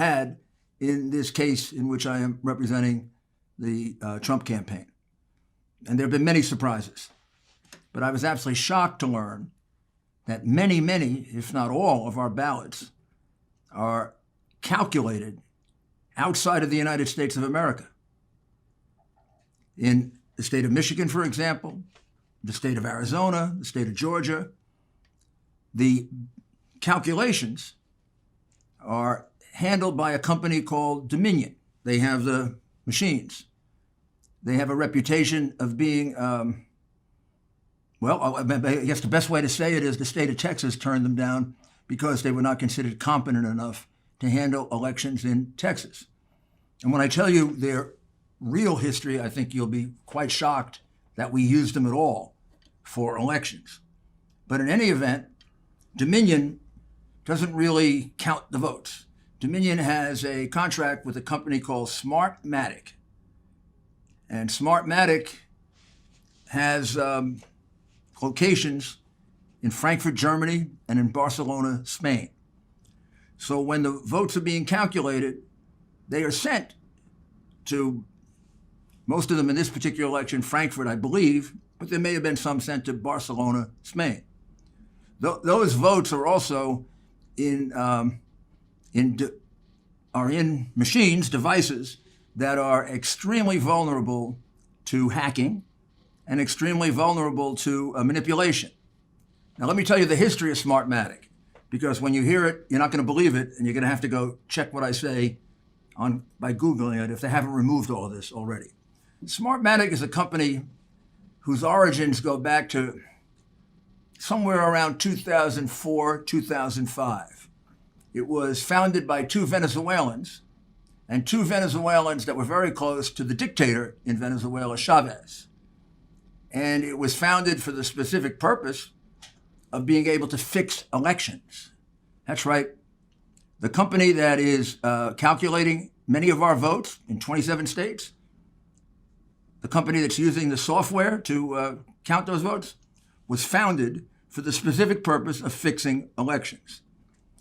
had in this case in which I am representing the Trump campaign. And there have been many surprises. But I was absolutely shocked to learn that many, if not all, of our ballots are calculated outside of the United States of America. In the state of Michigan, for example, the state of Arizona, the state of Georgia, the calculations are handled by a company called Dominion. They have the machines. They have a reputation of being, well, I guess the best way to say it is the state of Texas turned them down because they were not considered competent enough to handle elections in Texas. And when I tell you their real history, I think you'll be quite shocked that we used them at all for elections. But in any event, Dominion doesn't really count the votes. Dominion has a contract with a company called Smartmatic. And Smartmatic has locations in Frankfurt, Germany, and in Barcelona, Spain. So when the votes are being calculated, they are sent to, most of them in this particular election, Frankfurt, I believe, but there may have been some sent to Barcelona, Spain. Those votes are also in machines, devices that are extremely vulnerable to hacking and extremely vulnerable to manipulation. Now, let me tell you the history of Smartmatic, because when you hear it, you're not going to believe it, and you're going to have to go check what I say by Googling it if they haven't removed all of this already. Smartmatic is a company whose origins go back to somewhere around 2004, 2005. It was founded by two Venezuelans that were very close to the dictator in Venezuela, Chavez. And it was founded for the specific purpose of being able to fix elections. That's right. The company that is calculating many of our votes in 27 states, the company that's using the software to count those votes, was founded for the specific purpose of fixing elections.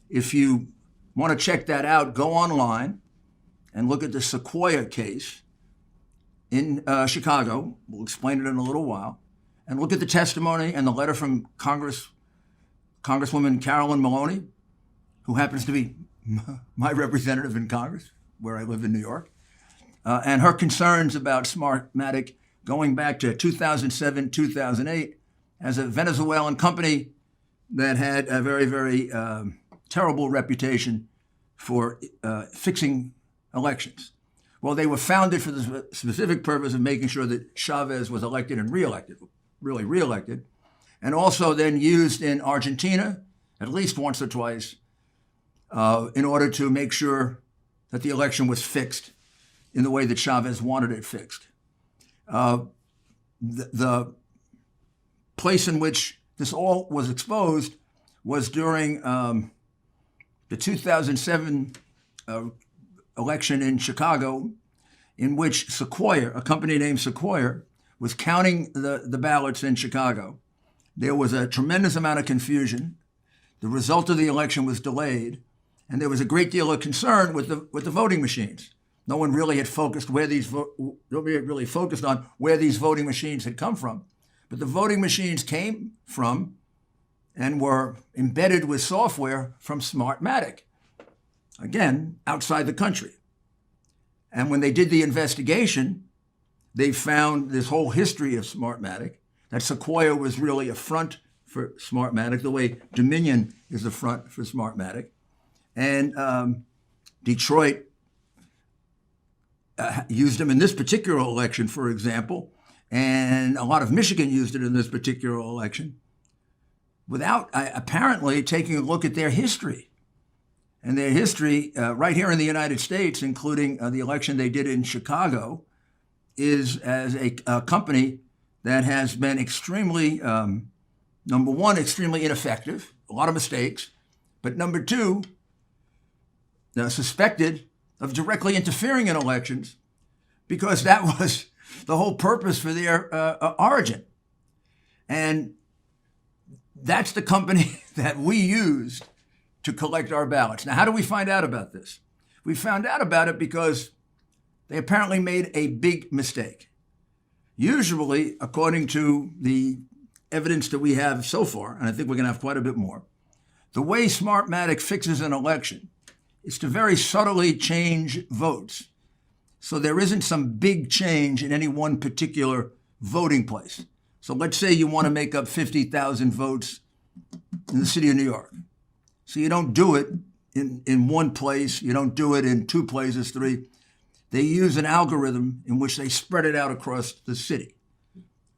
If you want to check that out, go online and look at the Sequoia case in Chicago. We'll explain it in a little while. And look at the testimony and the letter from Congresswoman Carolyn Maloney, who happens to be my representative in Congress, where I live in New York, and her concerns about Smartmatic going back to 2007, 2008, as a Venezuelan company that had a very terrible reputation for fixing elections. Well, they were founded for the specific purpose of making sure that Chavez was elected and reelected, and also then used in Argentina at least once or twice in order to make sure that the election was fixed in the way that Chavez wanted it fixed. The place in which this all was exposed was during the 2007 election in Chicago, in which Sequoia, a company named Sequoia, was counting the ballots in Chicago. There was a tremendous amount of confusion. The result of the election was delayed, and there was a great deal of concern with the voting machines. No one really had focused on where these voting machines had come from. But the voting machines came from and were embedded with software from Smartmatic, again, outside the country. And when they did the investigation, they found this whole history of Smartmatic, that Sequoia was really a front for Smartmatic, the way Dominion is a front for Smartmatic. And Detroit used them in this particular election, for example, and a lot of Michigan used it in this particular election, without apparently taking a look at their history. And their history right here in the United States, including the election they did in Chicago, is as a company that has been extremely, number one, extremely ineffective, a lot of mistakes, but number two, suspected of directly interfering in elections, because that was the whole purpose for their origin. And that's the company that we used to collect our ballots. Now, how do we find out about this? We found out about it because they apparently made a big mistake. Usually, according to the evidence that we have so far, and I think we're going to have quite a bit more, the way Smartmatic fixes an election is to very subtly change votes. So there isn't some big change in any one particular voting place. So let's say you want to make up 50,000 votes in the city of New York. So you don't do it in one place. You don't do it in two places, three. They use an algorithm in which they spread it out across the city.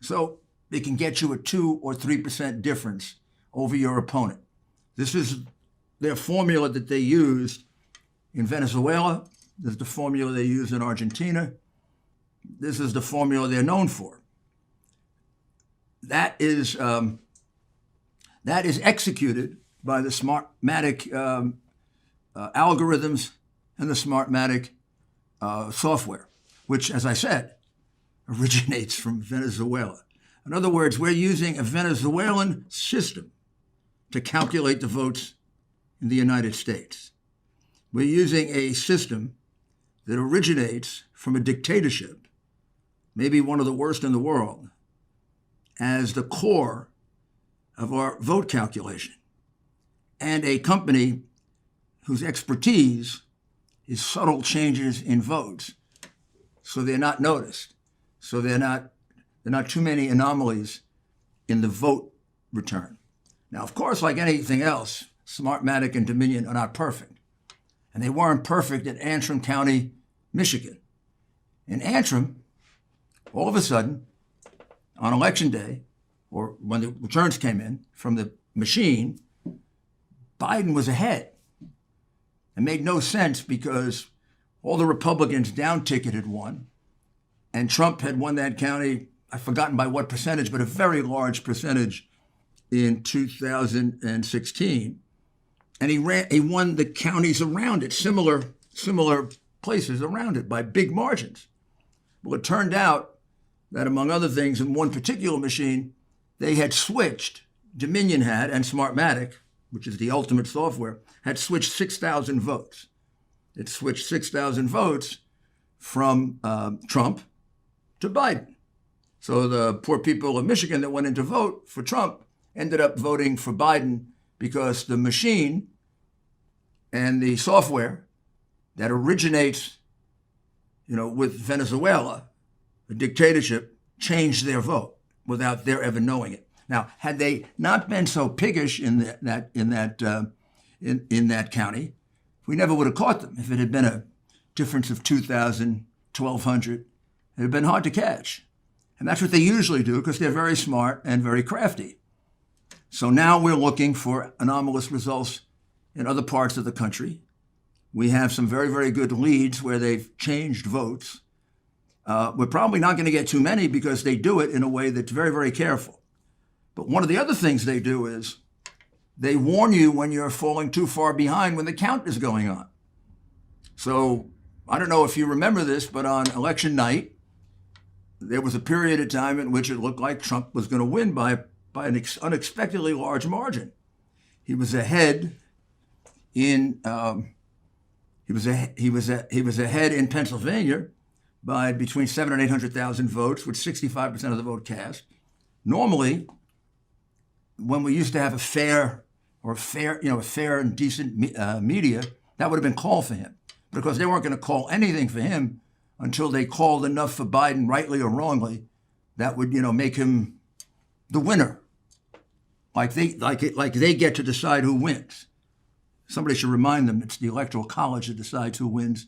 So they can get you a 2 or 3% difference over your opponent. This is their formula that they used in Venezuela. This is the formula they use in Argentina. This is the formula they're known for. That is executed by the Smartmatic algorithms and the Smartmatic software, which, as I said, originates from Venezuela. In other words, we're using a Venezuelan system to calculate the votes in the United States. We're using a system that originates from a dictatorship, maybe one of the worst in the world, as the core of our vote calculation, and a company whose expertise is subtle changes in votes, so they're not noticed, so they're not too many anomalies in the vote return. Now, of course, like anything else, Smartmatic and Dominion are not perfect, and they weren't perfect in Antrim County, Michigan. In Antrim, all of a sudden, on election day, or when the returns came in from the machine, Biden was ahead. It made no sense because all the Republicans down-ticket had won, and Trump had won that county, I've forgotten by what percentage, but a very large percentage in 2016. And he won the counties around it, similar places around it by big margins. Well, it turned out that, among other things, in one particular machine, they had switched, Dominion had, and Smartmatic, which is the ultimate software, had switched 6,000 votes. It switched 6,000 votes from Trump to Biden. So the poor people of Michigan that went in to vote for Trump ended up voting for Biden because the machine and the software that originates, with Venezuela, the dictatorship, changed their vote without their ever knowing it. Now, had they not been so piggish in that county, we never would have caught them. If it had been a difference of 2,000, 1,200, it would have been hard to catch. And that's what they usually do because they're very smart and very crafty. So now we're looking for anomalous results in other parts of the country. We have some very, very good leads where they've changed votes. We're probably not going to get too many because they do it in a way that's very, very careful. But one of the other things they do is they warn you when you're falling too far behind when the count is going on. So I don't know if you remember this, but on election night, there was a period of time in which it looked like Trump was going to win by an unexpectedly large margin. He was ahead in ahead in Pennsylvania by between 700,000 and 800,000 votes, with 65% of the vote cast. Normally, when we used to have a fair and decent media, that would have been called for him, because they weren't going to call anything for him until they called enough for Biden, rightly or wrongly, that would make him the winner. Like they get to decide who wins. Somebody should remind them it's the Electoral College that decides who wins